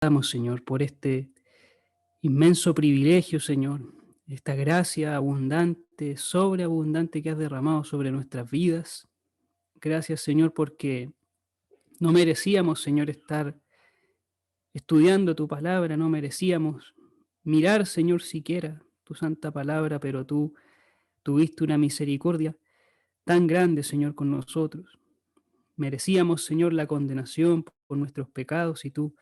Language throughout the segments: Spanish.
damos, Señor, por este inmenso privilegio, Señor, esta gracia abundante, sobreabundante que has derramado sobre nuestras vidas. Gracias, Señor, porque no merecíamos, Señor, estar estudiando tu palabra, no merecíamos mirar, Señor, siquiera tu santa palabra, pero tú tuviste una misericordia tan grande, Señor, con nosotros. Merecíamos, Señor, la condenación por nuestros pecados y tú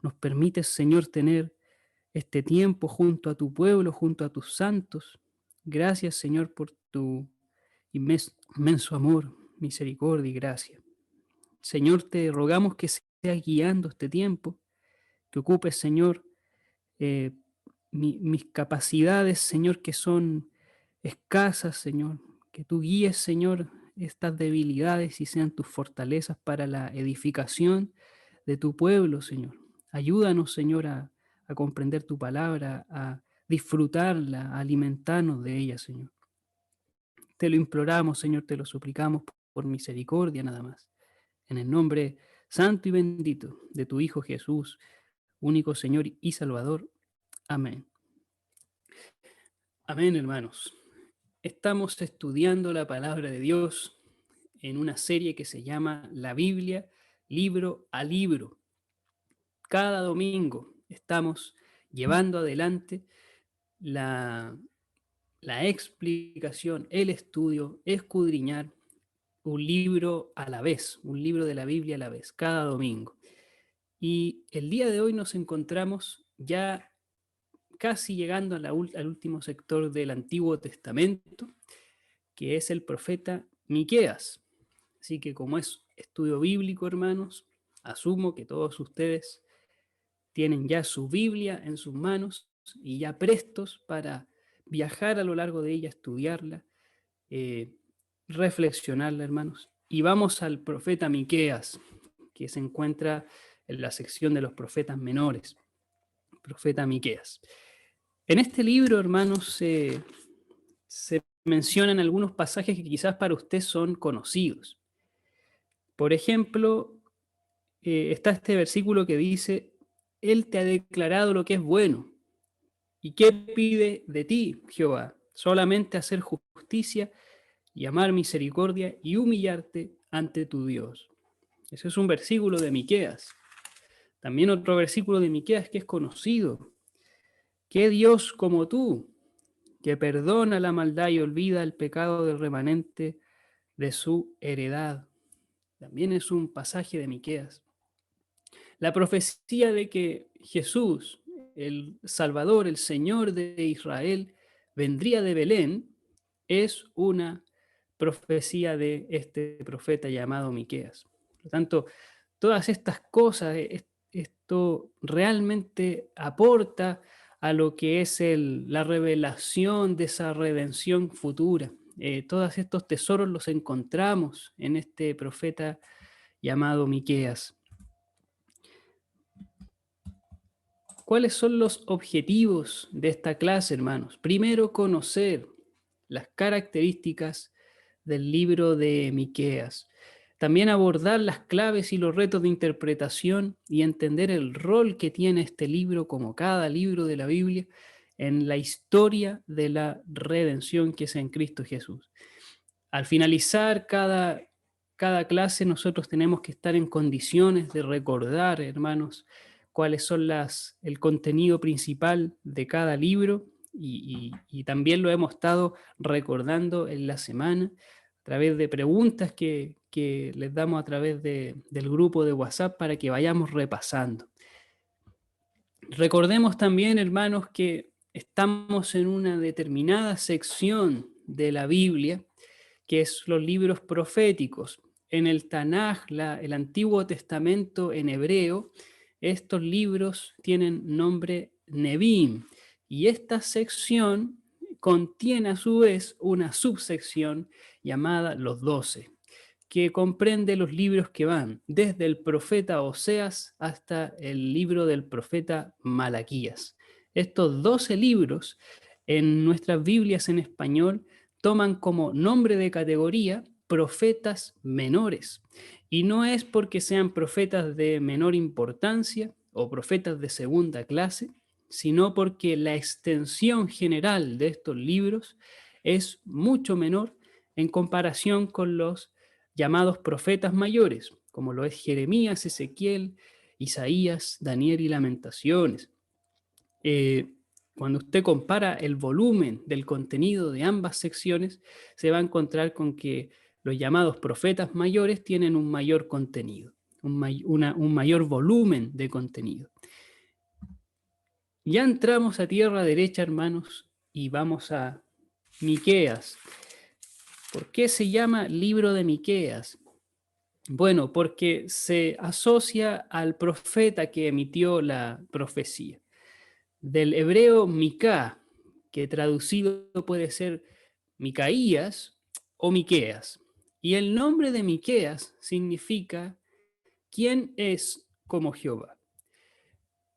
nos permites, Señor, tener este tiempo junto a tu pueblo, junto a tus santos. Gracias, Señor, por tu inmenso amor, misericordia y gracia. Señor, te rogamos que seas guiando este tiempo, que ocupes, Señor, eh, mis capacidades, Señor, que son escasas, Señor, que tú guíes, Señor, estas debilidades y sean tus fortalezas para la edificación de tu pueblo, Señor. Ayúdanos, Señor, a comprender tu palabra, a disfrutarla, a alimentarnos de ella, Señor. Te lo imploramos, Señor, te lo suplicamos por misericordia nada más. En el nombre santo y bendito de tu Hijo Jesús, único Señor y Salvador. Amén. Amén, hermanos. Estamos estudiando la palabra de Dios en una serie que se llama La Biblia, libro a libro. Cada domingo estamos llevando adelante la, la explicación, el estudio, escudriñar un libro a la vez, un libro de la Biblia a la vez, cada domingo. Y el día de hoy nos encontramos ya casi llegando a al último sector del Antiguo Testamento, que es el profeta Miqueas. Así que como es estudio bíblico, hermanos, asumo que todos ustedes tienen ya su Biblia en sus manos y ya prestos para viajar a lo largo de ella, estudiarla, eh, reflexionarla, hermanos. Y vamos al profeta Miqueas, que se encuentra en la sección de los profetas menores, profeta Miqueas. En este libro, hermanos, se mencionan algunos pasajes que quizás para usted son conocidos. Por ejemplo, está este versículo que dice, Él te ha declarado lo que es bueno. ¿Y qué pide de ti, Jehová? Solamente hacer justicia y amar misericordia y humillarte ante tu Dios. Ese es un versículo de Miqueas. También otro versículo de Miqueas que es conocido. ¿Qué Dios como tú, que perdona la maldad y olvida el pecado del remanente de su heredad? También es un pasaje de Miqueas. La profecía de que Jesús, el Salvador, el Señor de Israel, vendría de Belén, es una profecía de este profeta llamado Miqueas. Por lo tanto, todas estas cosas, esto realmente aporta a lo que es la revelación de esa redención futura. Todos estos tesoros los encontramos en este profeta llamado Miqueas. ¿Cuáles son los objetivos de esta clase, hermanos? Primero, conocer las características del libro de Miqueas. También abordar las claves y los retos de interpretación y entender el rol que tiene este libro, como cada libro de la Biblia, en la historia de la redención que es en Cristo Jesús. Al finalizar cada clase, nosotros tenemos que estar en condiciones de recordar, hermanos, cuáles son el contenido principal de cada libro y también lo hemos estado recordando en la semana a través de preguntas que les damos a través del grupo de WhatsApp para que vayamos repasando. Recordemos también, hermanos, que estamos en una determinada sección de la Biblia, que es los libros proféticos. En el Tanaj, el Antiguo Testamento en hebreo, estos libros tienen nombre Nebim, y esta sección contiene a su vez una subsección llamada los 12, que comprende los libros que van desde el profeta Oseas hasta el libro del profeta Malaquías. Estos 12 libros en nuestras Biblias en español toman como nombre de categoría profetas menores. Y no es porque sean profetas de menor importancia, o profetas de segunda clase, sino porque la extensión general de estos libros es mucho menor en comparación con los llamados profetas mayores, como lo es Jeremías, Ezequiel, Isaías, Daniel y Lamentaciones. Cuando usted compara el volumen del contenido de ambas secciones, se va a encontrar con que los llamados profetas mayores tienen un mayor contenido, un mayor volumen de contenido. Ya entramos a tierra derecha, hermanos, y vamos a Miqueas. ¿Por qué se llama libro de Miqueas? Bueno, porque se asocia al profeta que emitió la profecía. Del hebreo Mica, que traducido puede ser Micaías o Miqueas. Y el nombre de Miqueas significa ¿quién es como Jehová?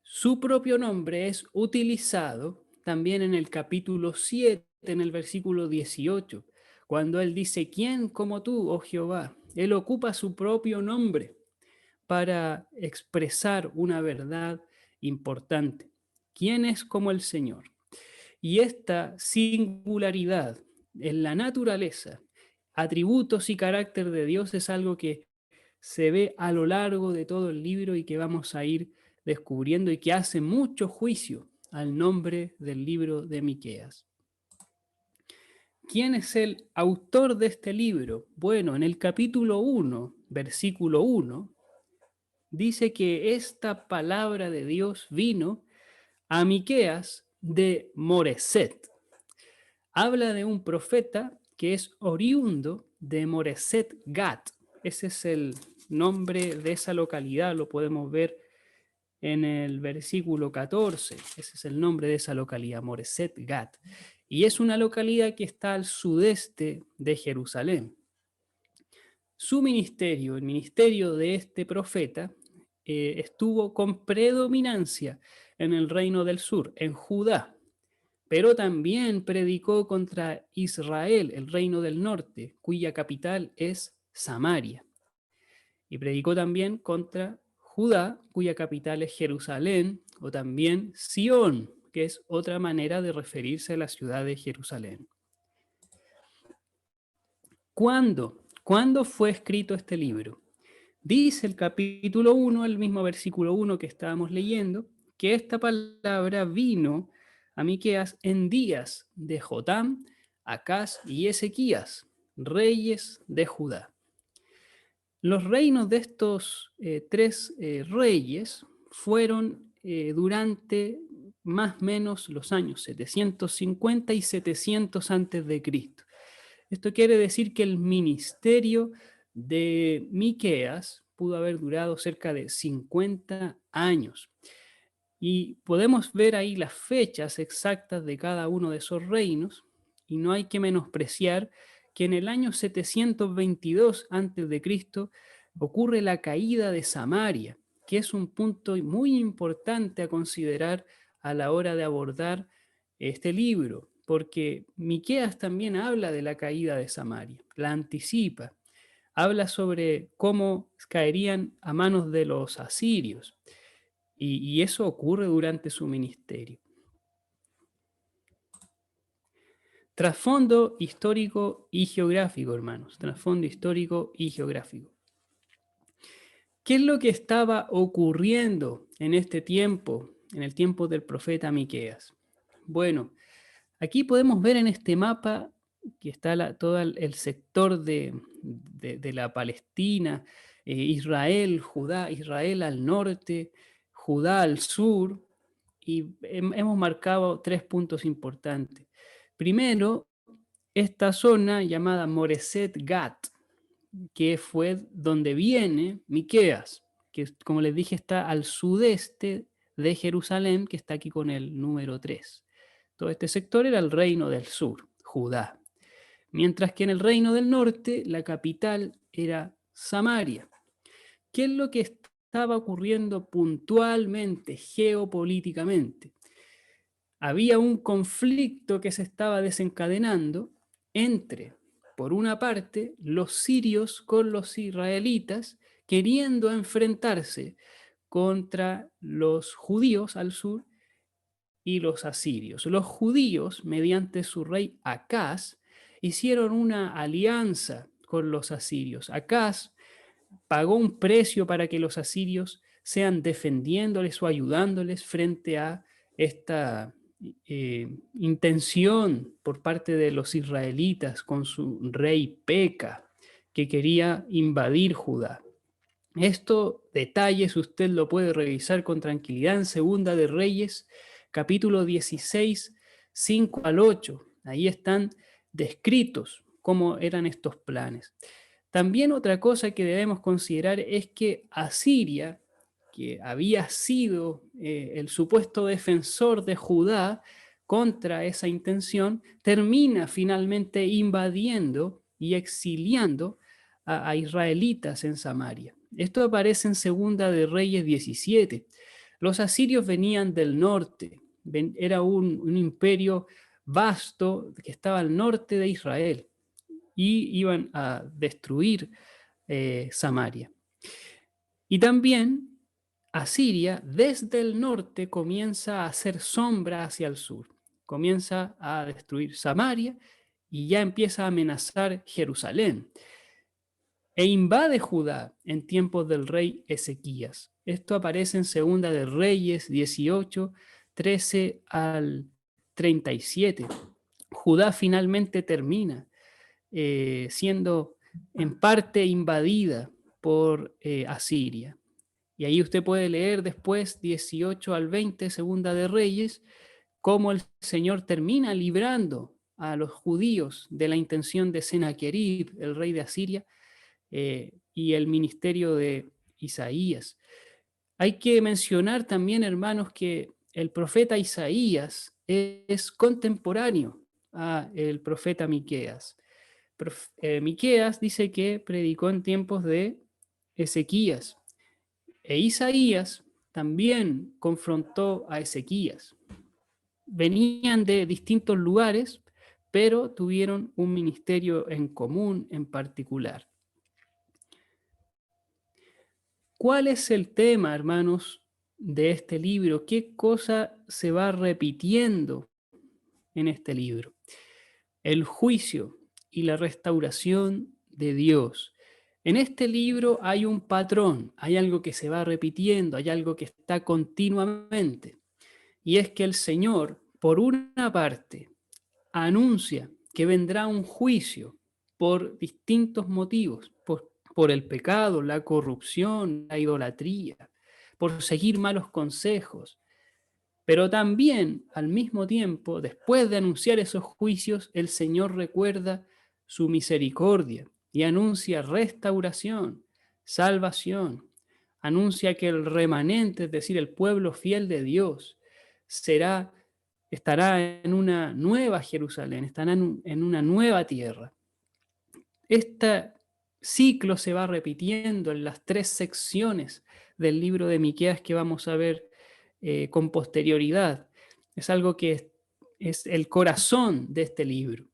Su propio nombre es utilizado también en el capítulo 7, en el versículo 18, cuando él dice, ¿quién como tú, oh Jehová? Él ocupa su propio nombre para expresar una verdad importante. ¿Quién es como el Señor? Y esta singularidad en la naturaleza, atributos y carácter de Dios es algo que se ve a lo largo de todo el libro y que vamos a ir descubriendo y que hace mucho juicio al nombre del libro de Miqueas. ¿Quién es el autor de este libro? Bueno, en el capítulo 1, versículo 1, dice que esta palabra de Dios vino a Miqueas de Moreset. Habla de un profeta que es oriundo de Moreset Gat. Ese es el nombre de esa localidad, lo podemos ver en el versículo 14. Ese es el nombre de esa localidad, Moreset Gat. Y es una localidad que está al sudeste de Jerusalén. Su ministerio, el ministerio de este profeta, estuvo con predominancia en el reino del sur, en Judá, pero también predicó contra Israel, el reino del norte, cuya capital es Samaria. Y predicó también contra Judá, cuya capital es Jerusalén, o también Sión, que es otra manera de referirse a la ciudad de Jerusalén. ¿Cuándo fue escrito este libro? Dice el capítulo 1, el mismo versículo 1 que estábamos leyendo, que esta palabra vino a Miqueas en días de Jotam, Acaz y Ezequías, reyes de Judá. Los reinos de estos tres reyes fueron durante más o menos los años 750 y 700 antes de Cristo. Esto quiere decir que el ministerio de Miqueas pudo haber durado cerca de 50 años. Y podemos ver ahí las fechas exactas de cada uno de esos reinos, y no hay que menospreciar que en el año 722 a.C. ocurre la caída de Samaria, que es un punto muy importante a considerar a la hora de abordar este libro, porque Miqueas también habla de la caída de Samaria, la anticipa, habla sobre cómo caerían a manos de los asirios, y eso ocurre durante su ministerio. Trasfondo histórico y geográfico, hermanos, trasfondo histórico y geográfico. ¿Qué es lo que estaba ocurriendo en este tiempo, en el tiempo del profeta Miqueas? Bueno, aquí podemos ver en este mapa que está todo el sector de la Palestina, Israel, Judá, Israel al norte, Judá al sur, y hemos marcado 3 puntos importantes. Primero, esta zona llamada Moreset Gat, que fue donde viene Miqueas, que como les dije está al sudeste de Jerusalén, que está aquí con el número 3. Todo este sector era el reino del sur, Judá. Mientras que en el reino del norte la capital era Samaria. ¿Qué es lo que estaba ocurriendo puntualmente, geopolíticamente? Había un conflicto que se estaba desencadenando entre, por una parte, los sirios con los israelitas, queriendo enfrentarse contra los judíos al sur y los asirios. Los judíos, mediante su rey Acaz, hicieron una alianza con los asirios. Acaz pagó un precio para que los asirios sean defendiéndoles o ayudándoles frente a esta intención por parte de los israelitas con su rey Peca, que quería invadir Judá. Estos detalles usted lo puede revisar con tranquilidad en Segunda de Reyes, capítulo 16, 5 al 8. Ahí están descritos cómo eran estos planes. También otra cosa que debemos considerar es que Asiria, que había sido el supuesto defensor de Judá contra esa intención, termina finalmente invadiendo y exiliando a israelitas en Samaria. Esto aparece en Segunda de Reyes 17. Los asirios venían del norte, era un imperio vasto que estaba al norte de Israel y iban a destruir Samaria. Y también Asiria desde el norte comienza a hacer sombra hacia el sur, comienza a destruir Samaria y ya empieza a amenazar Jerusalén e invade Judá en tiempos del rey Ezequías. Esto aparece en Segunda de Reyes 18, 13 al 37. Judá finalmente termina siendo en parte invadida por Asiria. Y ahí usted puede leer después 18 al 20, Segunda de Reyes, cómo el Señor termina librando a los judíos de la intención de Sennacherib, el rey de Asiria, y el ministerio de Isaías. Hay que mencionar también, hermanos, que el profeta Isaías es contemporáneo al profeta Miqueas. Miqueas dice que predicó en tiempos de Ezequías, e Isaías también confrontó a Ezequías. Venían de distintos lugares, pero tuvieron un ministerio en común en particular. ¿Cuál es el tema, hermanos, de este libro? ¿Qué cosa se va repitiendo en este libro? El juicio y la restauración de Dios. En este libro hay un patrón, hay algo que se va repitiendo, hay algo que está continuamente. Y es que el Señor, por una parte, anuncia que vendrá un juicio por distintos motivos, por el pecado, la corrupción, la idolatría, por seguir malos consejos. Pero también, al mismo tiempo, después de anunciar esos juicios, el Señor recuerda su misericordia y anuncia restauración, salvación. Anuncia que el remanente, es decir, el pueblo fiel de Dios, estará en una nueva Jerusalén, estará en una nueva tierra. Este ciclo se va repitiendo en las 3 secciones del libro de Miqueas que vamos a ver con posterioridad. Es algo que es el corazón de este libro.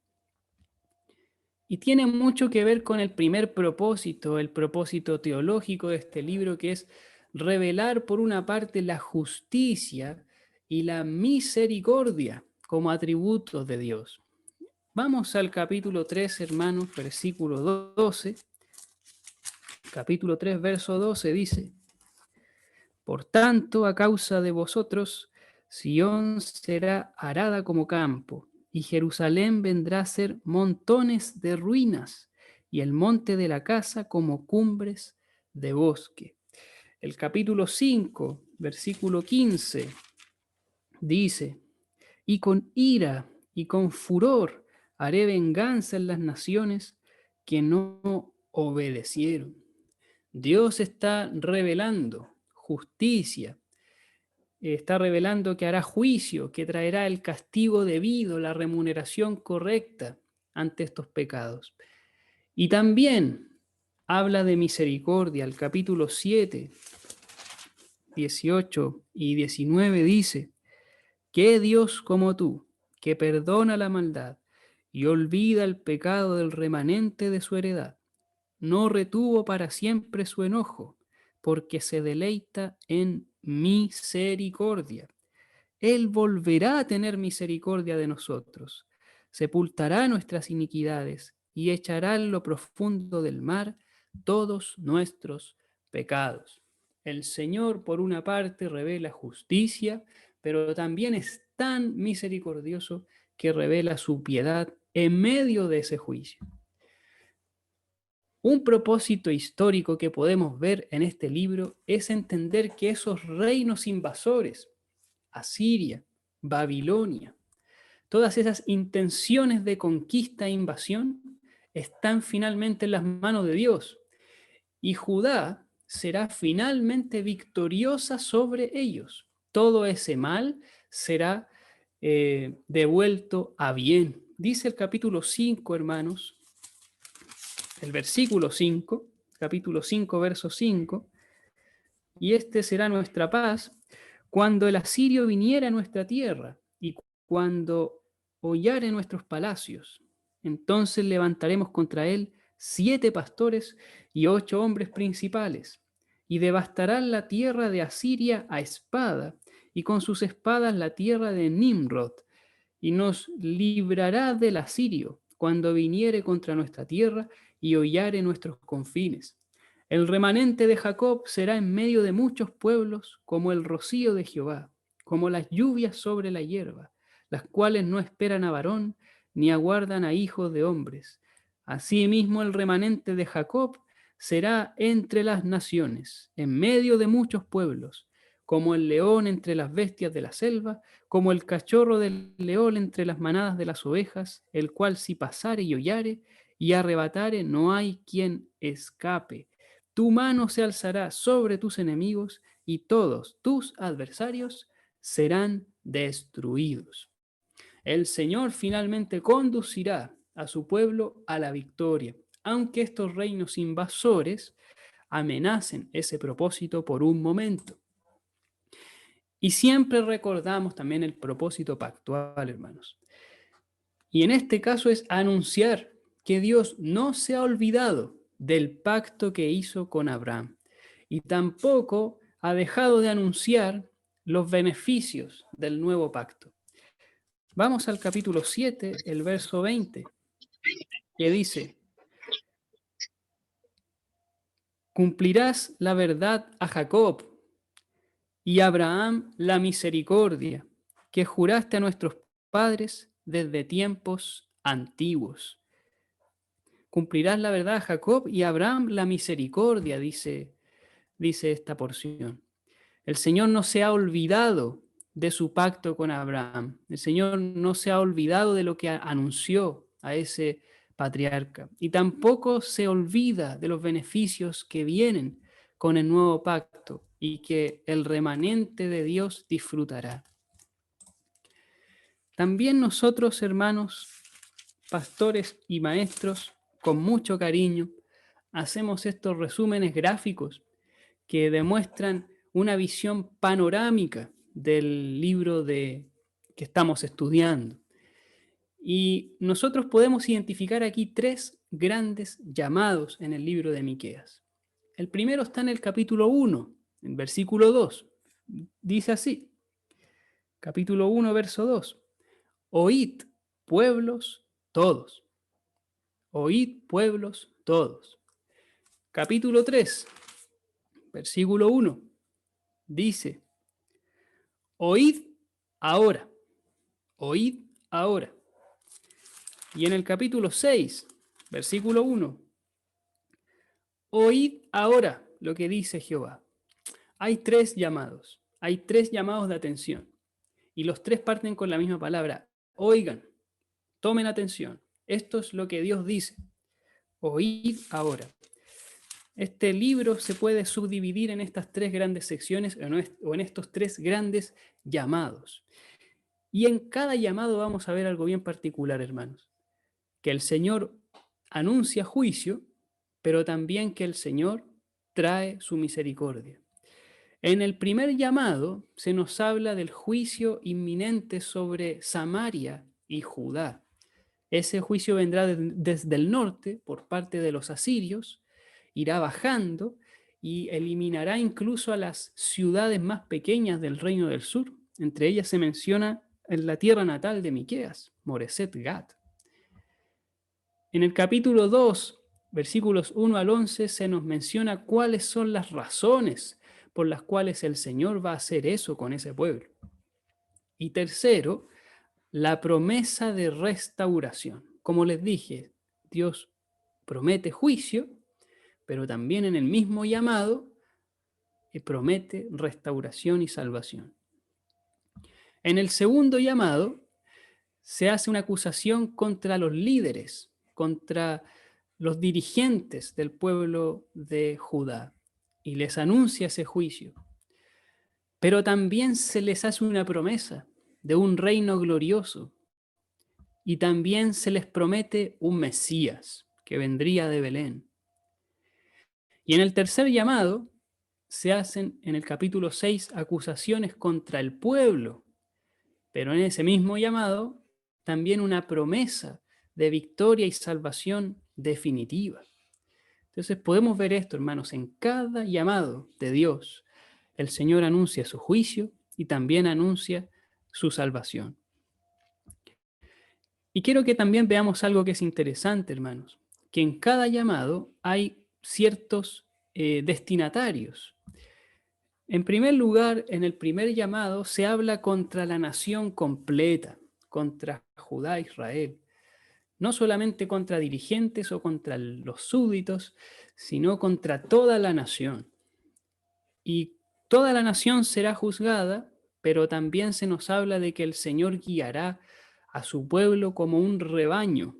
Y tiene mucho que ver con el primer propósito, el propósito teológico de este libro, que es revelar por una parte la justicia y la misericordia como atributos de Dios. Vamos al capítulo 3, hermanos, versículo 12. Capítulo 3, verso 12 dice: Por tanto, a causa de vosotros, Sión será arada como campo, y Jerusalén vendrá a ser montones de ruinas, y el monte de la casa como cumbres de bosque. El capítulo 5, versículo 15, dice: Y con ira y con furor haré venganza en las naciones que no obedecieron. Dios está revelando justicia, está revelando que hará juicio, que traerá el castigo debido, la remuneración correcta ante estos pecados. Y también habla de misericordia. El capítulo 7, 18 y 19 dice: ¿Qué Dios como tú, que perdona la maldad y olvida el pecado del remanente de su heredad? No retuvo para siempre su enojo, porque se deleita en misericordia. Él volverá a tener misericordia de nosotros, sepultará nuestras iniquidades y echará en lo profundo del mar todos nuestros pecados. El Señor, por una parte, revela justicia, pero también es tan misericordioso que revela su piedad en medio de ese juicio. Un propósito histórico que podemos ver en este libro es entender que esos reinos invasores, Asiria, Babilonia, todas esas intenciones de conquista e invasión están finalmente en las manos de Dios. Y Judá será finalmente victoriosa sobre ellos. Todo ese mal será devuelto a bien. Dice el capítulo 5, hermanos, el versículo 5, capítulo 5, verso 5, y este será nuestra paz cuando el asirio viniera a nuestra tierra y cuando hollare nuestros palacios. Entonces levantaremos contra él 7 pastores y 8 hombres principales, y devastarán la tierra de Asiria a espada, y con sus espadas la tierra de Nimrod, y nos librará del asirio cuando viniere contra nuestra tierra y hollare nuestros confines. El remanente de Jacob será en medio de muchos pueblos como el rocío de Jehová, como las lluvias sobre la hierba, las cuales no esperan a varón ni aguardan a hijos de hombres. Asimismo el remanente de Jacob será entre las naciones, en medio de muchos pueblos, como el león entre las bestias de la selva, como el cachorro del león entre las manadas de las ovejas, el cual si pasare y hollare y arrebatare, no hay quien escape. Tu mano se alzará sobre tus enemigos y todos tus adversarios serán destruidos. El Señor finalmente conducirá a su pueblo a la victoria, aunque estos reinos invasores amenacen ese propósito por un momento. Y siempre recordamos también el propósito pactual, hermanos. Y en este caso es anunciar que Dios no se ha olvidado del pacto que hizo con Abraham y tampoco ha dejado de anunciar los beneficios del nuevo pacto. Vamos al capítulo 7, el verso 20, que dice: cumplirás la verdad a Jacob y a Abraham la misericordia que juraste a nuestros padres desde tiempos antiguos. Cumplirás la verdad a Jacob y a Abraham la misericordia, dice esta porción. El Señor no se ha olvidado de su pacto con Abraham. El Señor no se ha olvidado de lo que anunció a ese patriarca. Y tampoco se olvida de los beneficios que vienen con el nuevo pacto y que el remanente de Dios disfrutará. También nosotros, hermanos, pastores y maestros, con mucho cariño, hacemos estos resúmenes gráficos que demuestran una visión panorámica del libro que estamos estudiando. Y nosotros podemos identificar aquí 3 grandes llamados en el libro de Miqueas. El primero está en el capítulo 1, en versículo 2. Dice así, capítulo 1, verso 2. Oíd, pueblos todos. Oíd, pueblos todos. Capítulo 3, versículo 1. Dice, oíd ahora. Oíd ahora. Y en el capítulo 6, versículo 1, oíd ahora lo que dice Jehová. Hay 3 llamados, hay 3 llamados de atención. Y los 3 parten con la misma palabra. Oigan, tomen atención. Esto es lo que Dios dice. Oíd ahora. Este libro se puede subdividir en estas 3 grandes secciones o en estos 3 grandes llamados. Y en cada llamado vamos a ver algo bien particular, hermanos. Que el Señor anuncia juicio, pero también que el Señor trae su misericordia. En el primer llamado se nos habla del juicio inminente sobre Samaria y Judá. Ese juicio vendrá desde el norte por parte de los asirios, irá bajando y eliminará incluso a las ciudades más pequeñas del reino del sur. Entre ellas se menciona en la tierra natal de Miqueas, Moreset Gat. En el capítulo 2, versículos 1 al 11, se nos menciona cuáles son las razones por las cuales el Señor va a hacer eso con ese pueblo. Y tercero, la promesa de restauración. Como les dije, Dios promete juicio, pero también en el mismo llamado promete restauración y salvación. En el segundo llamado se hace una acusación contra los líderes, contra los dirigentes del pueblo de Judá, y les anuncia ese juicio. Pero también se les hace una promesa de un reino glorioso, y también se les promete un Mesías que vendría de Belén. Y en el tercer llamado se hacen en el capítulo 6 acusaciones contra el pueblo, pero en ese mismo llamado también una promesa de victoria y salvación definitiva. Entonces podemos ver esto, hermanos, en cada llamado de Dios, el Señor anuncia su juicio y también anuncia su salvación. Y quiero que también veamos algo que es interesante, hermanos, que en cada llamado hay ciertos destinatarios. En primer lugar, en el primer llamado se habla contra la nación completa, contra Judá e Israel. No solamente contra dirigentes o contra los súbditos, sino contra toda la nación. Y toda la nación será juzgada, pero también se nos habla de que el Señor guiará a su pueblo como un rebaño,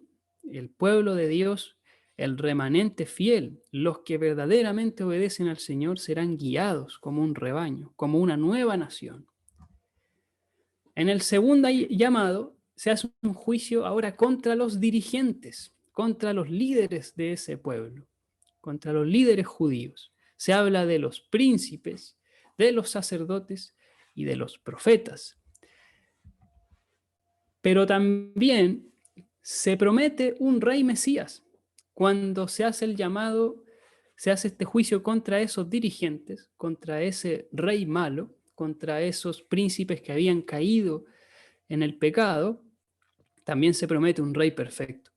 el pueblo de Dios, el remanente fiel, los que verdaderamente obedecen al Señor serán guiados como un rebaño, como una nueva nación. En el segundo llamado se hace un juicio ahora contra los dirigentes, contra los líderes de ese pueblo, contra los líderes judíos. Se habla de los príncipes, de los sacerdotes y de los profetas. Pero también se promete un rey Mesías. Cuando se hace el llamado, se hace este juicio contra esos dirigentes, contra ese rey malo, contra esos príncipes que habían caído en el pecado, también se promete un rey perfecto.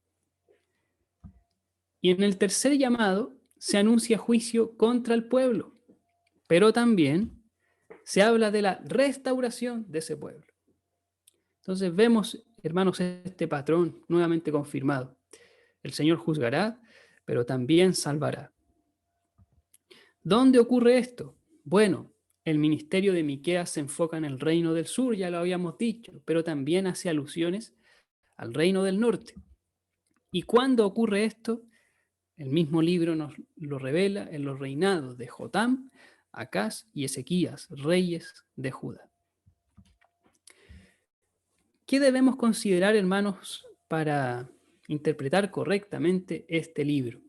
Y en el tercer llamado se anuncia juicio contra el pueblo, pero también se habla de la restauración de ese pueblo. Entonces vemos, hermanos, este patrón nuevamente confirmado. El Señor juzgará, pero también salvará. ¿Dónde ocurre esto? Bueno, el ministerio de Miqueas se enfoca en el reino del sur, ya lo habíamos dicho, pero también hace alusiones al reino del norte. ¿Y cuándo ocurre esto? El mismo libro nos lo revela en los reinados de Jotam, Acaz y Ezequías, reyes de Judá. ¿Qué debemos considerar, hermanos, para interpretar correctamente este libro?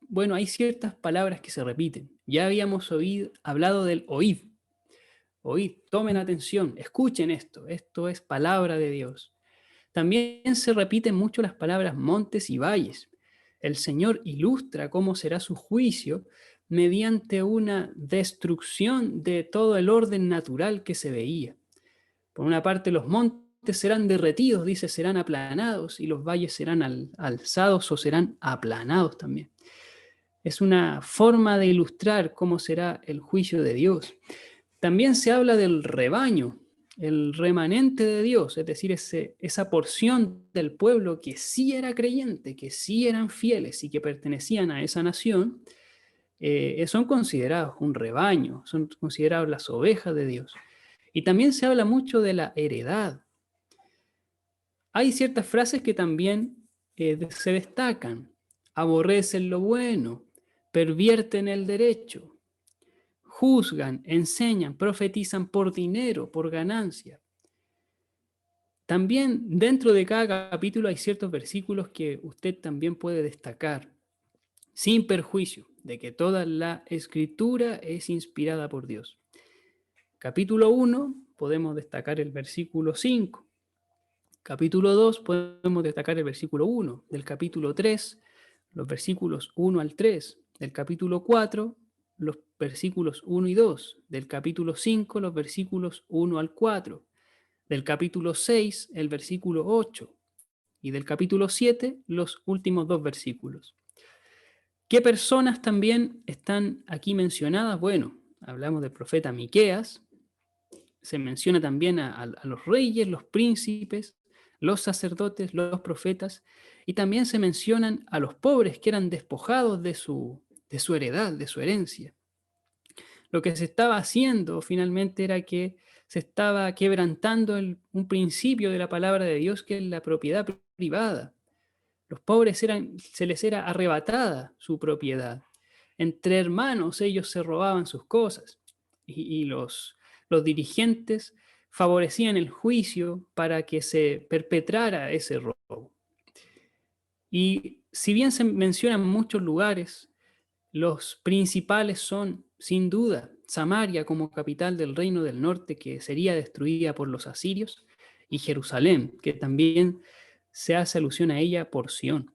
Bueno, hay ciertas palabras que se repiten. Ya habíamos hablado del oíd. Oíd, tomen atención, escuchen esto. Esto es palabra de Dios. También se repiten mucho las palabras montes y valles. El Señor ilustra cómo será su juicio mediante una destrucción de todo el orden natural que se veía. Por una parte, los montes serán derretidos, dice, serán aplanados, y los valles serán alzados o serán aplanados también. Es una forma de ilustrar cómo será el juicio de Dios. También se habla del rebaño, el remanente de Dios, es decir, esa porción del pueblo que sí era creyente, que sí eran fieles y que pertenecían a esa nación, son considerados un rebaño, son considerados las ovejas de Dios. Y también se habla mucho de la heredad. Hay ciertas frases que también se destacan. Aborrecen lo bueno, pervierten el derecho, juzgan, enseñan, profetizan por dinero, por ganancia. También dentro de cada capítulo hay ciertos versículos que usted también puede destacar, sin perjuicio de que toda la escritura es inspirada por Dios. Capítulo 1, podemos destacar el versículo 5. Capítulo 2, podemos destacar el versículo 1. Del capítulo 3, los versículos 1 al 3. Del capítulo 4, los versículos 1 y 2, del capítulo 5 los versículos 1 al 4, del capítulo 6 el versículo 8 y del capítulo 7 los últimos dos versículos. ¿Qué personas también están aquí mencionadas? Bueno, hablamos del profeta Miqueas, se menciona también a los reyes, los príncipes, los sacerdotes, los profetas, y también se mencionan a los pobres que eran despojados de su heredad, de su herencia. Lo que se estaba haciendo finalmente era que se estaba quebrantando un principio de la palabra de Dios, que es la propiedad privada. Los pobres se les era arrebatada su propiedad. Entre hermanos ellos se robaban sus cosas y los dirigentes favorecían el juicio para que se perpetrara ese robo. Y si bien se mencionan muchos lugares, los principales son, sin duda, Samaria como capital del reino del norte, que sería destruida por los asirios, y Jerusalén, que también se hace alusión a ella por Sión.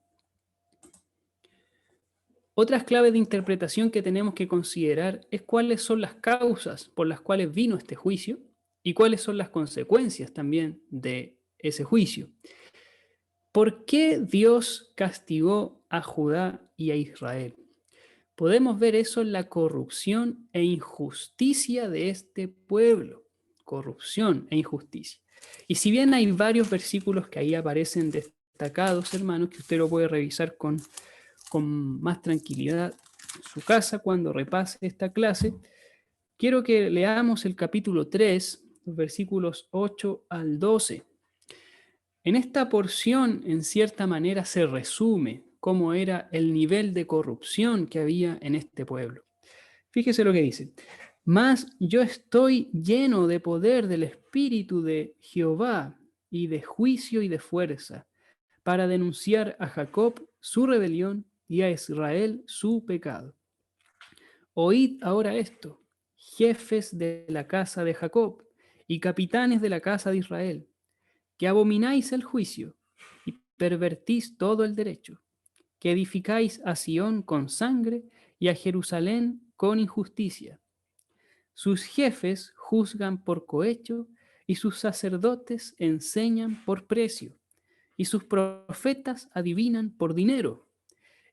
Otras claves de interpretación que tenemos que considerar es cuáles son las causas por las cuales vino este juicio y cuáles son las consecuencias también de ese juicio. ¿Por qué Dios castigó a Judá y a Israel? Podemos ver eso en la corrupción e injusticia de este pueblo. Corrupción e injusticia. Y si bien hay varios versículos que ahí aparecen destacados, hermanos, que usted lo puede revisar con más tranquilidad en su casa cuando repase esta clase, quiero que leamos el capítulo 3, los versículos 8 al 12. En esta porción, en cierta manera, se resume cómo era el nivel de corrupción que había en este pueblo. Fíjese lo que dice. Mas yo estoy lleno de poder del Espíritu de Jehová y de juicio y de fuerza, para denunciar a Jacob su rebelión y a Israel su pecado. Oíd ahora esto, jefes de la casa de Jacob y capitanes de la casa de Israel, que abomináis el juicio y pervertís todo el derecho, que edificáis a Sión con sangre y a Jerusalén con injusticia. Sus jefes juzgan por cohecho y sus sacerdotes enseñan por precio, y sus profetas adivinan por dinero,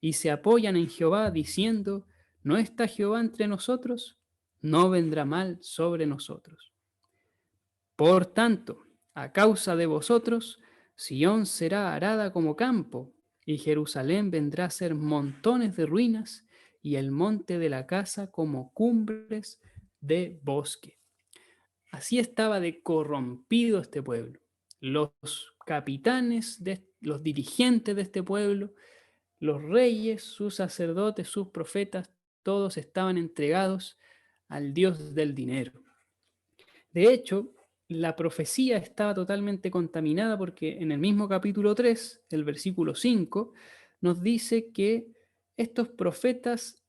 y se apoyan en Jehová diciendo, ¿no está Jehová entre nosotros? No vendrá mal sobre nosotros. Por tanto, a causa de vosotros, Sión será arada como campo, y Jerusalén vendrá a ser montones de ruinas, y el monte de la casa como cumbres de bosque. Así estaba de corrompido este pueblo. Los capitanes, los dirigentes de este pueblo, los reyes, sus sacerdotes, sus profetas, todos estaban entregados al Dios del dinero. De hecho, la profecía estaba totalmente contaminada porque en el mismo capítulo 3, el versículo 5, nos dice que estos profetas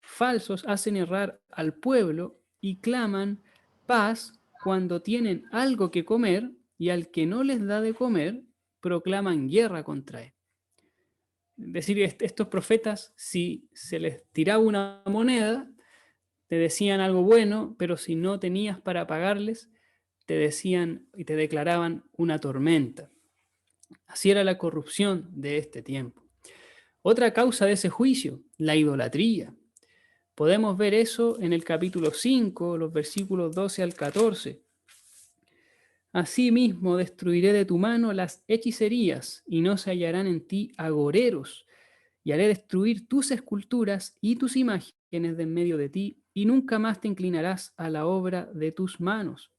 falsos hacen errar al pueblo y claman paz cuando tienen algo que comer, y al que no les da de comer, proclaman guerra contra él. Es decir, estos profetas, si se les tiraba una moneda, te decían algo bueno, pero si no tenías para pagarles, te decían y te declaraban una tormenta. Así era la corrupción de este tiempo. Otra causa de ese juicio, la idolatría. Podemos ver eso en el capítulo 5, los versículos 12 al 14. Asimismo destruiré de tu mano las hechicerías, y no se hallarán en ti agoreros, y haré destruir tus esculturas y tus imágenes de en medio de ti, y nunca más te inclinarás a la obra de tus manos.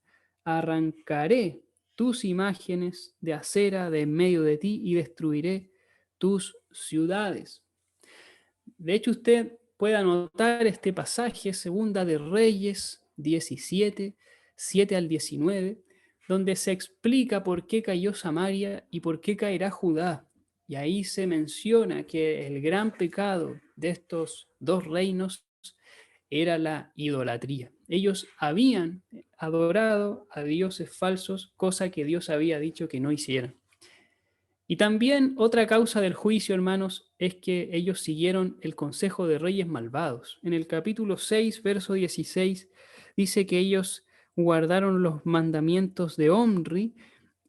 Arrancaré tus imágenes de acera de en medio de ti y destruiré tus ciudades. De hecho, usted puede anotar este pasaje, Segunda de Reyes 17, 7 al 19, donde se explica por qué cayó Samaria y por qué caerá Judá. Y ahí se menciona que el gran pecado de estos dos reinos era la idolatría. Ellos habían adorado a dioses falsos, cosa que Dios había dicho que no hicieran. Y también otra causa del juicio, hermanos, es que ellos siguieron el consejo de reyes malvados. En el capítulo 6, verso 16, dice que ellos guardaron los mandamientos de Omri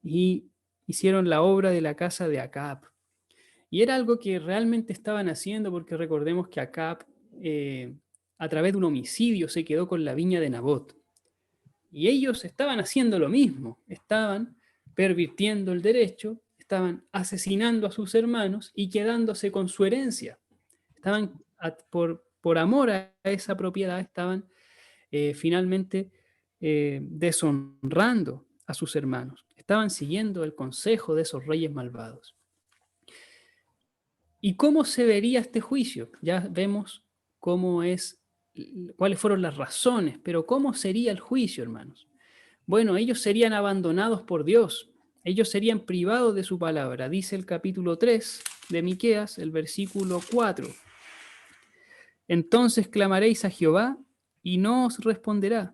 y hicieron la obra de la casa de Acab. Y era algo que realmente estaban haciendo porque recordemos que Acab, a través de un homicidio, se quedó con la viña de Nabot. Y ellos estaban haciendo lo mismo, estaban pervirtiendo el derecho, estaban asesinando a sus hermanos y quedándose con su herencia. Estaban, por amor a esa propiedad, estaban finalmente deshonrando a sus hermanos. Estaban siguiendo el consejo de esos reyes malvados. ¿Y cómo se vería este juicio? Ya vemos cuáles fueron las razones, pero ¿cómo sería el juicio, hermanos? Bueno, ellos serían abandonados por Dios, ellos serían privados de su palabra, dice el capítulo 3 de Miqueas, el versículo 4. Entonces clamaréis a Jehová y no os responderá,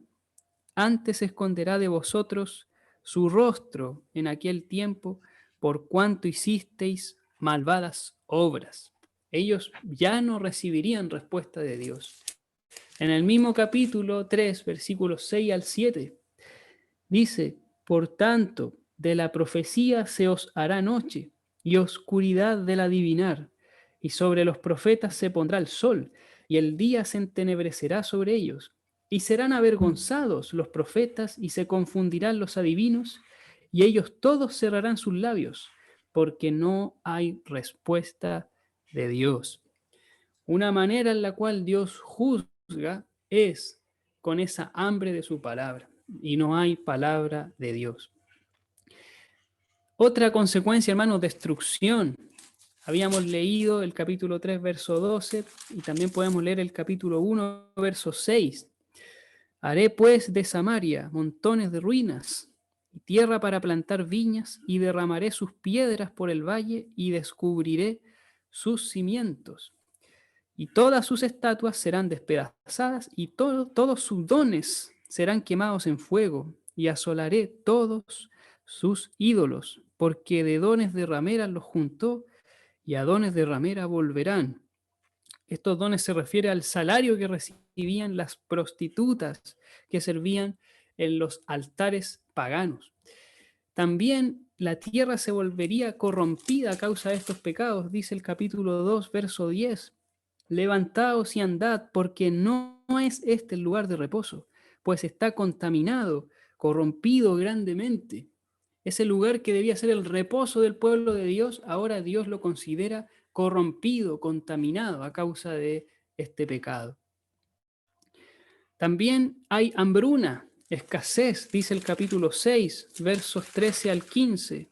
antes esconderá de vosotros su rostro en aquel tiempo, por cuanto hicisteis malvadas obras. Ellos ya no recibirían respuesta de Dios. En el mismo capítulo 3, versículos 6 al 7, dice, por tanto, de la profecía se os hará noche y oscuridad del adivinar, y sobre los profetas se pondrá el sol, y el día se entenebrecerá sobre ellos, y serán avergonzados los profetas, y se confundirán los adivinos, y ellos todos cerrarán sus labios, porque no hay respuesta de Dios. Una manera en la cual Dios juzga es con esa hambre de su palabra, y no hay palabra de Dios. Otra consecuencia, hermanos, destrucción. Habíamos leído el capítulo 3, verso 12, y también podemos leer el capítulo 1, verso 6. Haré pues de Samaria montones de ruinas, y tierra para plantar viñas, y derramaré sus piedras por el valle, y descubriré sus cimientos. Y todas sus estatuas serán despedazadas, y todos sus dones serán quemados en fuego, y asolaré todos sus ídolos, porque de dones de ramera los juntó, y a dones de ramera volverán. Estos dones se refiere al salario que recibían las prostitutas que servían en los altares paganos. También la tierra se volvería corrompida a causa de estos pecados, dice el capítulo 2, verso 10. Levantaos y andad, porque no es este el lugar de reposo, pues está contaminado, corrompido grandemente. Ese lugar que debía ser el reposo del pueblo de Dios, ahora Dios lo considera corrompido, contaminado a causa de este pecado. También hay hambruna, escasez, dice el capítulo 6, versos 13 al 15.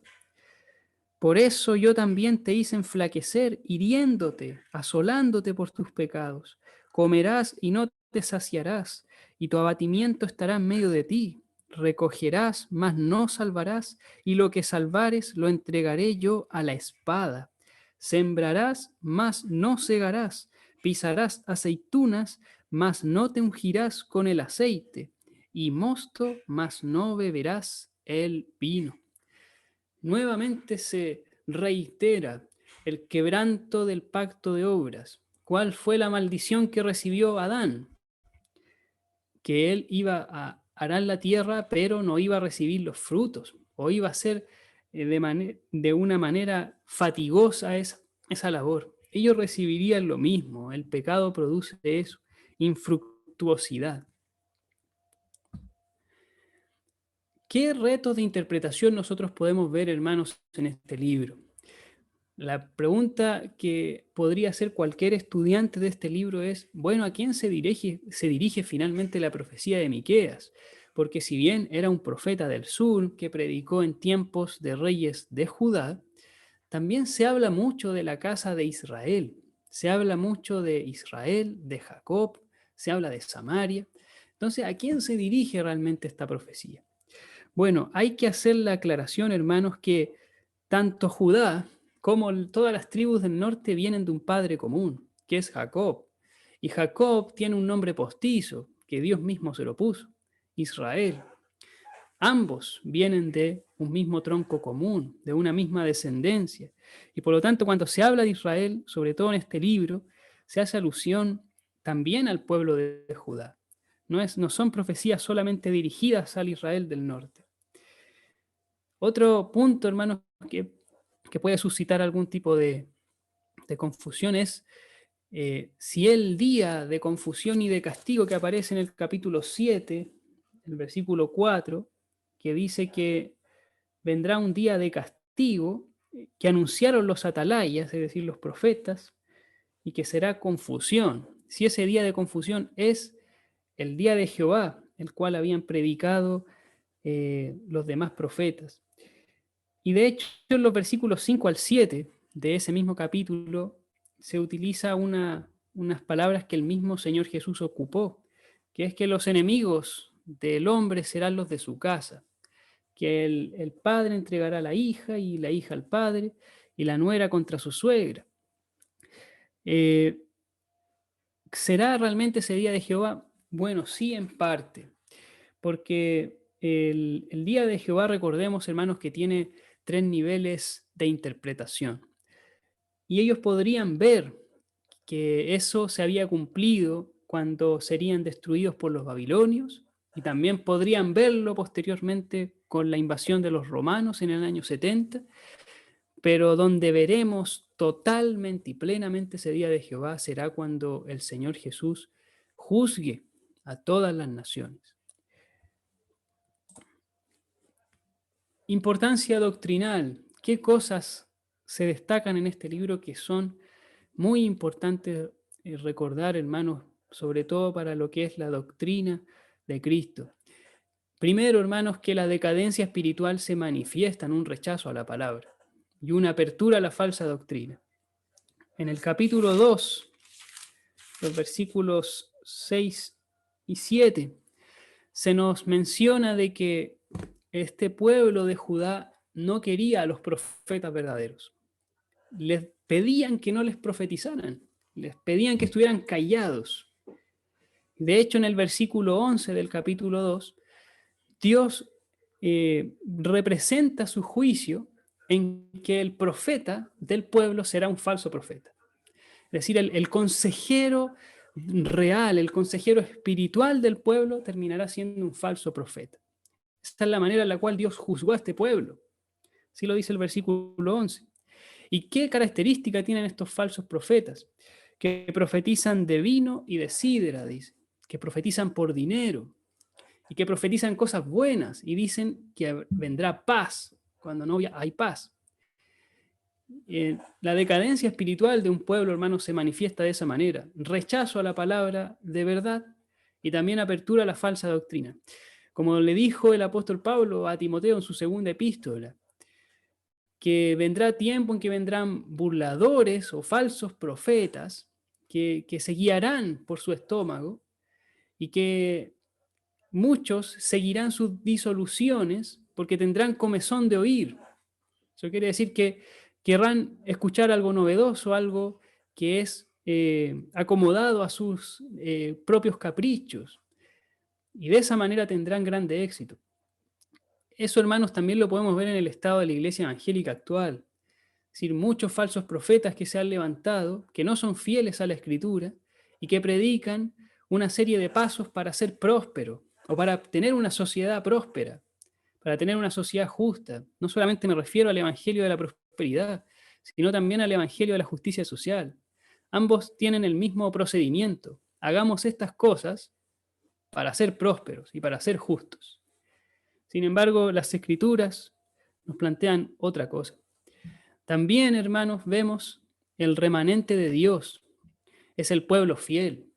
Por eso yo también te hice enflaquecer, hiriéndote, asolándote por tus pecados. Comerás y no te saciarás, y tu abatimiento estará en medio de ti. Recogerás, mas no salvarás, y lo que salvares lo entregaré yo a la espada. Sembrarás, mas no segarás. Pisarás aceitunas, mas no te ungirás con el aceite. Y mosto, mas no beberás el vino. Nuevamente se reitera el quebranto del pacto de obras. ¿Cuál fue la maldición que recibió Adán? Que él iba a arar la tierra, pero no iba a recibir los frutos, o iba a ser de una manera fatigosa esa labor. Ellos recibirían lo mismo, el pecado produce eso, infructuosidad. ¿Qué retos de interpretación nosotros podemos ver, hermanos, en este libro? La pregunta que podría hacer cualquier estudiante de este libro es, bueno, ¿a quién se dirige finalmente la profecía de Miqueas? Porque si bien era un profeta del sur que predicó en tiempos de reyes de Judá, también se habla mucho de la casa de Israel. Se habla mucho de Israel, de Jacob, se habla de Samaria. Entonces, ¿a quién se dirige realmente esta profecía? Bueno, hay que hacer la aclaración, hermanos, que tanto Judá como todas las tribus del norte vienen de un padre común, que es Jacob. Y Jacob tiene un nombre postizo, que Dios mismo se lo puso, Israel. Ambos vienen de un mismo tronco común, de una misma descendencia. Y por lo tanto, cuando se habla de Israel, sobre todo en este libro, se hace alusión también al pueblo de Judá. No son profecías solamente dirigidas al Israel del norte. Otro punto, hermanos, que puede suscitar algún tipo de confusión es si el día de confusión y de castigo que aparece en el capítulo 7, el versículo 4, que dice que vendrá un día de castigo que anunciaron los atalayas, es decir, los profetas, y que será confusión. Si ese día de confusión es el día de Jehová, el cual habían predicado los demás profetas. Y de hecho, en los versículos 5 al 7 de ese mismo capítulo se utiliza unas palabras que el mismo Señor Jesús ocupó, que es que los enemigos del hombre serán los de su casa, que el padre entregará a la hija y la hija al padre y la nuera contra su suegra. ¿Será realmente ese día de Jehová? Bueno, sí, en parte, porque el día de Jehová, recordemos, hermanos, que tiene 3 niveles de interpretación. Y ellos podrían ver que eso se había cumplido cuando serían destruidos por los babilonios, y también podrían verlo posteriormente con la invasión de los romanos en el año 70, pero donde veremos totalmente y plenamente ese día de Jehová será cuando el Señor Jesús juzgue a todas las naciones. Importancia doctrinal. ¿Qué cosas se destacan en este libro que son muy importantes recordar, hermanos, sobre todo para lo que es la doctrina de Cristo? Primero, hermanos, que la decadencia espiritual se manifiesta en un rechazo a la palabra y una apertura a la falsa doctrina. En el capítulo 2, los versículos 6 y 7, se nos menciona de que este pueblo de Judá no quería a los profetas verdaderos. Les pedían que no les profetizaran, les pedían que estuvieran callados. De hecho, en el versículo 11 del capítulo 2, Dios representa su juicio en que el profeta del pueblo será un falso profeta. Es decir, el consejero real, el consejero espiritual del pueblo terminará siendo un falso profeta. Esta es la manera en la cual Dios juzgó a este pueblo. Así lo dice el versículo 11. ¿Y qué característica tienen estos falsos profetas? Que profetizan de vino y de sidra, dice. Que profetizan por dinero. Y que profetizan cosas buenas. Y dicen que vendrá paz cuando no hay paz. La decadencia espiritual de un pueblo, hermano, se manifiesta de esa manera. Rechazo a la palabra de verdad y también apertura a la falsa doctrina. Como le dijo el apóstol Pablo a Timoteo en su segunda epístola, que vendrá tiempo en que vendrán burladores o falsos profetas que se guiarán por su estómago y que muchos seguirán sus disoluciones porque tendrán comezón de oír. Eso quiere decir que querrán escuchar algo novedoso, algo que es acomodado a sus propios caprichos. Y de esa manera tendrán grande éxito. Eso, hermanos, también lo podemos ver en el estado de la iglesia evangélica actual. Es decir, muchos falsos profetas que se han levantado, que no son fieles a la Escritura y que predican una serie de pasos para ser próspero o para tener una sociedad próspera, para tener una sociedad justa. No solamente me refiero al evangelio de la prosperidad, sino también al evangelio de la justicia social. Ambos tienen el mismo procedimiento. Hagamos estas cosas para ser prósperos y para ser justos. Sin embargo, las Escrituras nos plantean otra cosa. También, hermanos, vemos el remanente de Dios. Es el pueblo fiel.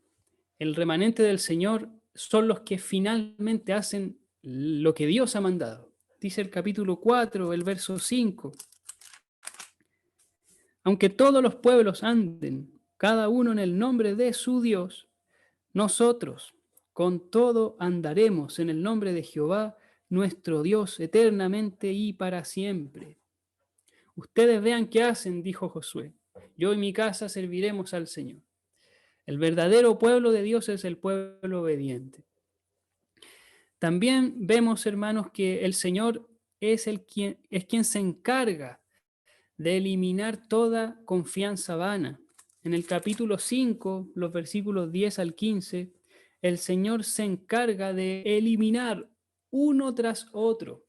El remanente del Señor son los que finalmente hacen lo que Dios ha mandado. Dice el capítulo 4, el verso 5. Aunque todos los pueblos anden, cada uno en el nombre de su Dios, nosotros con todo andaremos en el nombre de Jehová, nuestro Dios, eternamente y para siempre. Ustedes vean qué hacen, dijo Josué. Yo y mi casa serviremos al Señor. El verdadero pueblo de Dios es el pueblo obediente. También vemos, hermanos, que el Señor es quien se encarga de eliminar toda confianza vana. En el capítulo 5, los versículos 10 al 15, el Señor se encarga de eliminar uno tras otro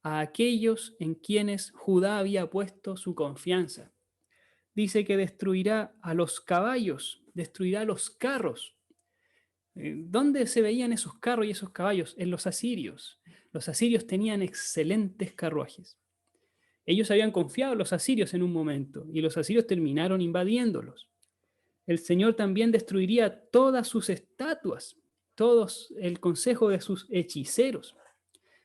a aquellos en quienes Judá había puesto su confianza. Dice que destruirá a los caballos, destruirá los carros. ¿Dónde se veían esos carros y esos caballos? En los asirios. Los asirios tenían excelentes carruajes. Ellos habían confiado en los asirios en un momento y los asirios terminaron invadiéndolos. El Señor también destruiría todas sus estatuas, todos el consejo de sus hechiceros.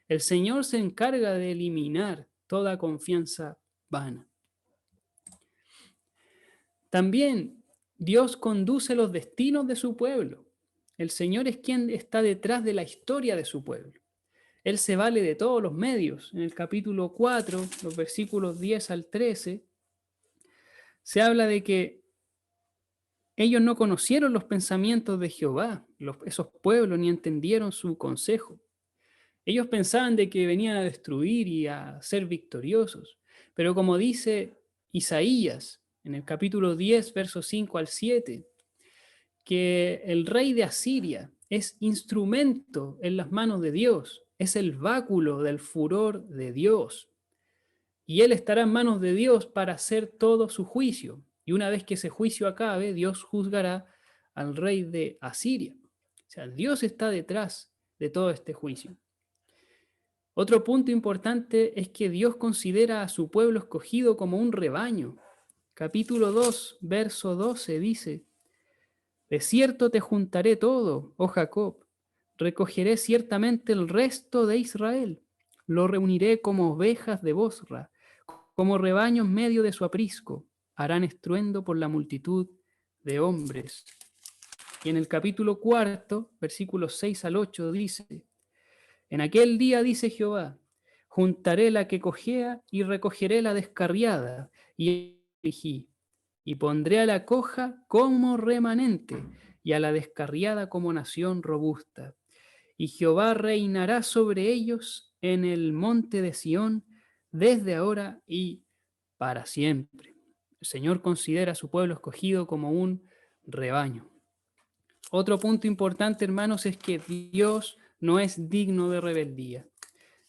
El Señor se encarga de eliminar toda confianza vana. También Dios conduce los destinos de su pueblo. El Señor es quien está detrás de la historia de su pueblo. Él se vale de todos los medios. En el capítulo 4, los versículos 10 al 13, se habla de que ellos no conocieron los pensamientos de Jehová, esos pueblos, ni entendieron su consejo. Ellos pensaban de que venían a destruir y a ser victoriosos. Pero como dice Isaías, en el capítulo 10, versos 5 al 7, que el rey de Asiria es instrumento en las manos de Dios, es el báculo del furor de Dios. Y él estará en manos de Dios para hacer todo su juicio. Y una vez que ese juicio acabe, Dios juzgará al rey de Asiria. O sea, Dios está detrás de todo este juicio. Otro punto importante es que Dios considera a su pueblo escogido como un rebaño. Capítulo 2, verso 12 dice: de cierto te juntaré todo, oh Jacob, recogeré ciertamente el resto de Israel, lo reuniré como ovejas de Bosra, como rebaño en medio de su aprisco, harán estruendo por la multitud de hombres. Y en el capítulo 4, versículos 6 al 8 dice: en aquel día, dice Jehová, juntaré la que cojea y recogeré la descarriada, y pondré a la coja como remanente, y a la descarriada como nación robusta. Y Jehová reinará sobre ellos en el monte de Sión, desde ahora y para siempre. El Señor considera a su pueblo escogido como un rebaño. Otro punto importante, hermanos, es que Dios no es digno de rebeldía.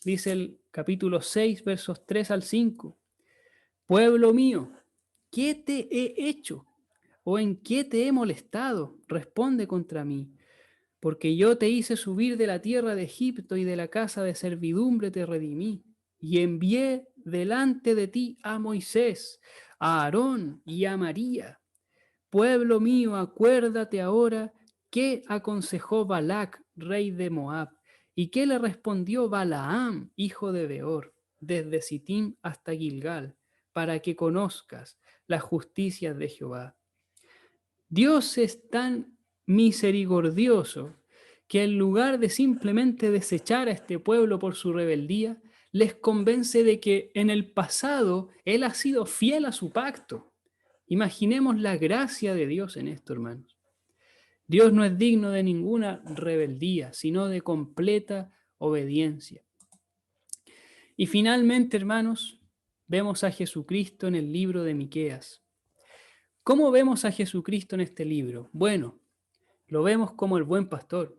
Dice el capítulo 6, versos 3 al 5. Pueblo mío, ¿qué te he hecho? ¿O en qué te he molestado? Responde contra mí. Porque yo te hice subir de la tierra de Egipto y de la casa de servidumbre te redimí. Y envié delante de ti a Moisés, a Aarón y a María. Pueblo mío, acuérdate ahora qué aconsejó Balac, rey de Moab, y qué le respondió Balaam, hijo de Beor, desde Sittim hasta Gilgal, para que conozcas las justicias de Jehová. Dios es tan misericordioso que en lugar de simplemente desechar a este pueblo por su rebeldía, les convence de que en el pasado Él ha sido fiel a su pacto. Imaginemos la gracia de Dios en esto, hermanos. Dios no es digno de ninguna rebeldía, sino de completa obediencia. Y finalmente, hermanos, vemos a Jesucristo en el libro de Miqueas. ¿Cómo vemos a Jesucristo en este libro? Bueno, lo vemos como el buen pastor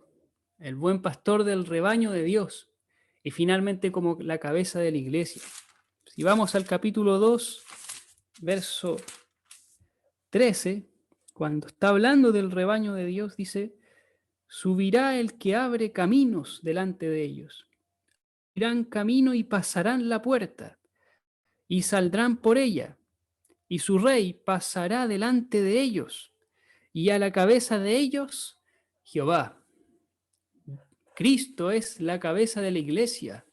del rebaño de Dios, y finalmente como la cabeza de la iglesia. Si vamos al capítulo 2, verso 13, cuando está hablando del rebaño de Dios, dice: subirá el que abre caminos delante de ellos. Irán camino y pasarán la puerta, y saldrán por ella, y su rey pasará delante de ellos, y a la cabeza de ellos, Jehová. Cristo es la cabeza de la iglesia,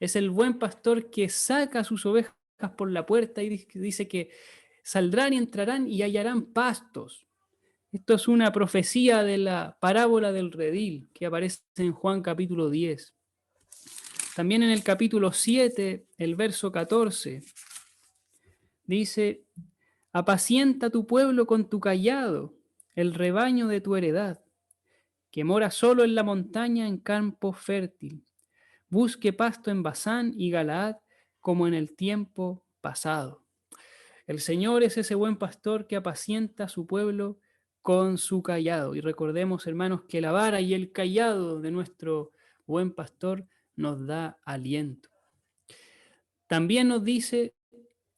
es el buen pastor que saca a sus ovejas por la puerta y dice que saldrán y entrarán y hallarán pastos. Esto es una profecía de la parábola del redil que aparece en Juan capítulo 10. También en el capítulo 7, el verso 14, dice: apacienta tu pueblo con tu cayado, el rebaño de tu heredad, que mora solo en la montaña en campo fértil. Busque pasto en Basán y Galaad como en el tiempo pasado. El Señor es ese buen pastor que apacienta a su pueblo con su cayado. Y recordemos, hermanos, que la vara y el cayado de nuestro buen pastor nos da aliento. También nos dice,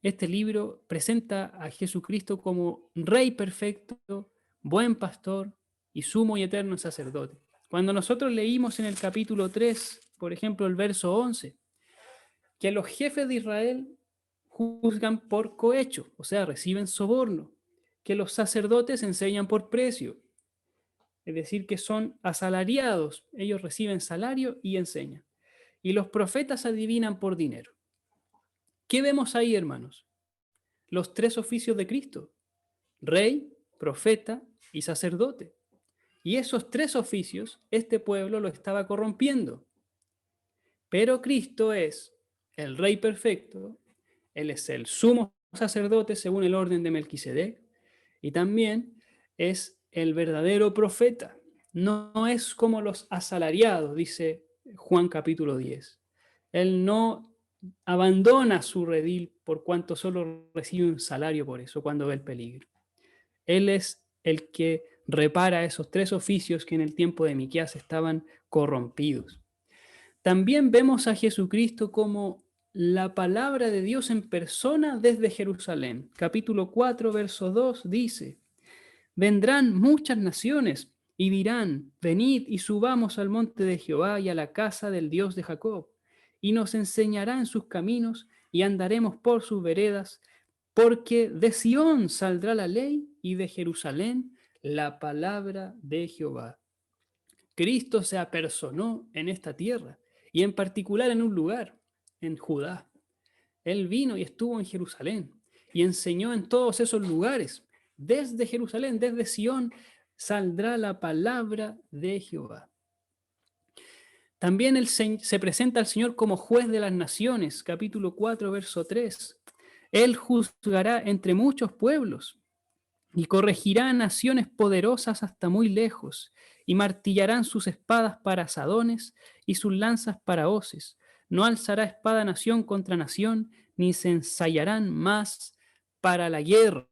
este libro presenta a Jesucristo como Rey perfecto, buen pastor y sumo y eterno sacerdote. Cuando nosotros leímos en el capítulo 3, por ejemplo, el verso 11, que los jefes de Israel juzgan por cohecho, o sea, reciben soborno, que los sacerdotes enseñan por precio, es decir, que son asalariados, ellos reciben salario y enseñan, y los profetas adivinan por dinero. ¿Qué vemos ahí, hermanos? Los tres oficios de Cristo: rey, profeta y sacerdote. Y esos tres oficios, este pueblo lo estaba corrompiendo. Pero Cristo es el Rey perfecto, Él es el sumo sacerdote según el orden de Melquisedec, y también es el verdadero profeta. No es como los asalariados, dice Juan capítulo 10. Él no abandona su redil por cuanto solo recibe un salario por eso cuando ve el peligro. Él es el que repara esos tres oficios que en el tiempo de Miqueas estaban corrompidos. También vemos a Jesucristo como la palabra de Dios en persona desde Jerusalén. Capítulo 4, verso 2 dice: vendrán muchas naciones y dirán: venid y subamos al monte de Jehová y a la casa del Dios de Jacob, y nos enseñará en sus caminos y andaremos por sus veredas, porque de Sión saldrá la ley y de Jerusalén la palabra de Jehová. Cristo se apersonó en esta tierra y en particular en un lugar, en Judá. Él vino y estuvo en Jerusalén y enseñó en todos esos lugares. Desde Jerusalén, desde Sión, saldrá la palabra de Jehová. También se presenta al Señor como juez de las naciones, capítulo 4, verso 3. Él juzgará entre muchos pueblos y corregirá naciones poderosas hasta muy lejos, y martillarán sus espadas para asadones y sus lanzas para hoces. No alzará espada nación contra nación, ni se ensayarán más para la guerra.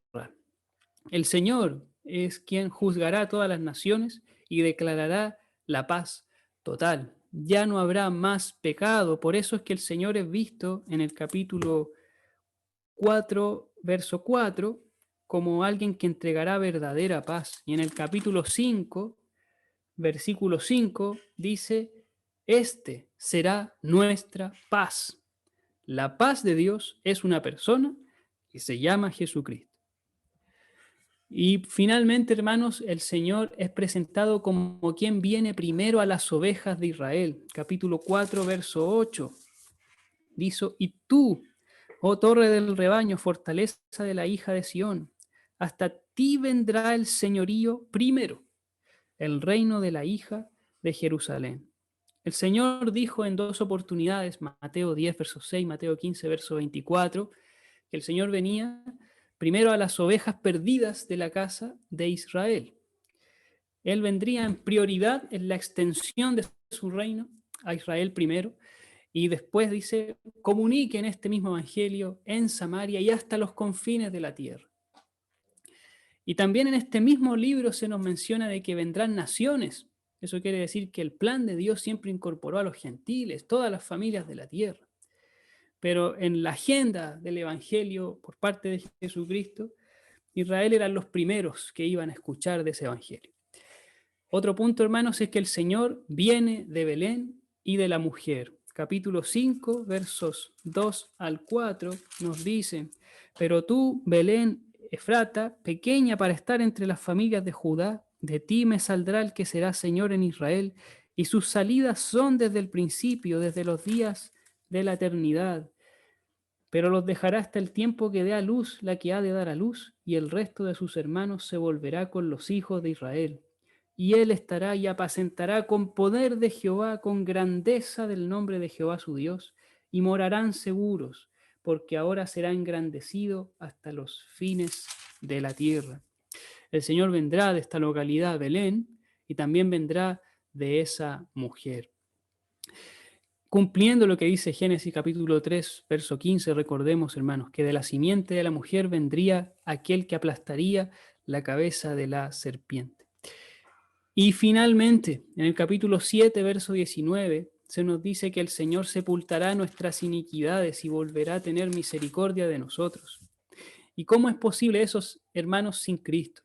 El Señor es quien juzgará a todas las naciones y declarará la paz total. Ya no habrá más pecado, por eso es que el Señor es visto en el capítulo 4, verso 4, como alguien que entregará verdadera paz. Y en el capítulo 5, versículo 5, dice: este será nuestra paz. La paz de Dios es una persona que se llama Jesucristo. Y finalmente, hermanos, el Señor es presentado como quien viene primero a las ovejas de Israel. Capítulo 4, verso 8. Dice: y tú, oh torre del rebaño, fortaleza de la hija de Sión, hasta ti vendrá el señorío primero, el reino de la hija de Jerusalén. El Señor dijo en dos oportunidades, Mateo 10, verso 6, Mateo 15, verso 24, que el Señor venía primero a las ovejas perdidas de la casa de Israel. Él vendría en prioridad en la extensión de su reino a Israel primero, y después dice: comuniquen este mismo evangelio en Samaria y hasta los confines de la tierra. Y también en este mismo libro se nos menciona de que vendrán naciones. Eso quiere decir que el plan de Dios siempre incorporó a los gentiles, todas las familias de la tierra. Pero en la agenda del evangelio por parte de Jesucristo, Israel eran los primeros que iban a escuchar de ese evangelio. Otro punto, hermanos, es que el Señor viene de Belén y de la mujer. Capítulo 5, versos 2 al 4, nos dice: pero tú, Belén Efrata, pequeña para estar entre las familias de Judá, de ti me saldrá el que será Señor en Israel, y sus salidas son desde el principio, desde los días de la eternidad. Pero los dejará hasta el tiempo que dé a luz la que ha de dar a luz, y el resto de sus hermanos se volverá con los hijos de Israel. Y él estará y apacentará con poder de Jehová, con grandeza del nombre de Jehová su Dios, y morarán seguros, porque ahora será engrandecido hasta los fines de la tierra. El Señor vendrá de esta localidad, Belén, y también vendrá de esa mujer. Cumpliendo lo que dice Génesis capítulo 3, verso 15, recordemos, hermanos, que de la simiente de la mujer vendría aquel que aplastaría la cabeza de la serpiente. Y finalmente, en el capítulo 7, verso 19, se nos dice que el Señor sepultará nuestras iniquidades y volverá a tener misericordia de nosotros. ¿Y cómo es posible eso, hermanos, sin Cristo?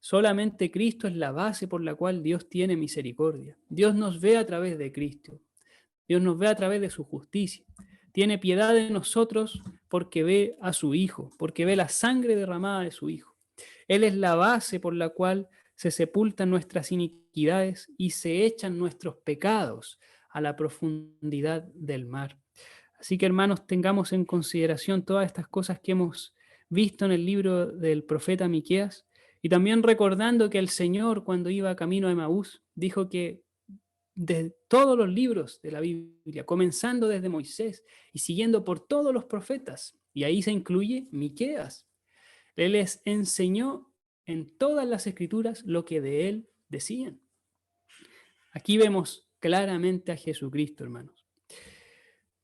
Solamente Cristo es la base por la cual Dios tiene misericordia. Dios nos ve a través de Cristo. Dios nos ve a través de su justicia. Tiene piedad de nosotros porque ve a su Hijo, porque ve la sangre derramada de su Hijo. Él es la base por la cual se sepultan nuestras iniquidades y se echan nuestros pecados a la profundidad del mar. Así que, hermanos, tengamos en consideración todas estas cosas que hemos visto en el libro del profeta Miqueas, y también recordando que el Señor, cuando iba camino a Emaús, dijo que de todos los libros de la Biblia, comenzando desde Moisés y siguiendo por todos los profetas, y ahí se incluye Miqueas, Él les enseñó en todas las escrituras lo que de Él decían. Aquí vemos claramente a Jesucristo, hermanos.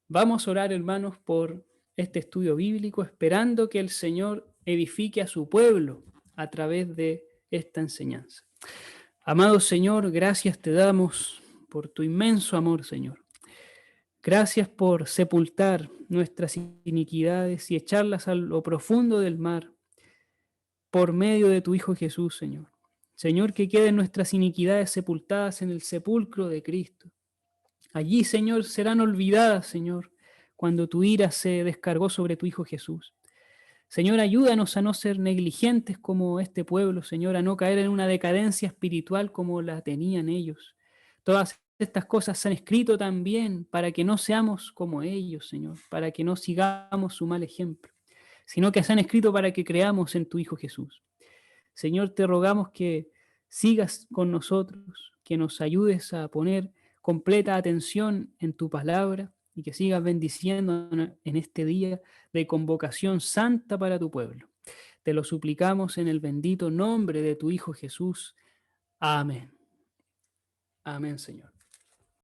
Vamos a orar, hermanos, por este estudio bíblico, esperando que el Señor edifique a su pueblo a través de esta enseñanza. Amado Señor, gracias te damos por tu inmenso amor, Señor. Gracias por sepultar nuestras iniquidades y echarlas a lo profundo del mar por medio de tu Hijo Jesús, Señor. Señor, que queden nuestras iniquidades sepultadas en el sepulcro de Cristo. Allí, Señor, serán olvidadas, Señor, cuando tu ira se descargó sobre tu Hijo Jesús. Señor, ayúdanos a no ser negligentes como este pueblo, Señor, a no caer en una decadencia espiritual como la tenían ellos. Todas estas cosas se han escrito también para que no seamos como ellos, Señor, para que no sigamos su mal ejemplo, sino que se han escrito para que creamos en tu Hijo Jesús. Señor, te rogamos que sigas con nosotros, que nos ayudes a poner completa atención en tu palabra y que sigas bendiciendo en este día de convocación santa para tu pueblo. Te lo suplicamos en el bendito nombre de tu Hijo Jesús. Amén. Amén, Señor.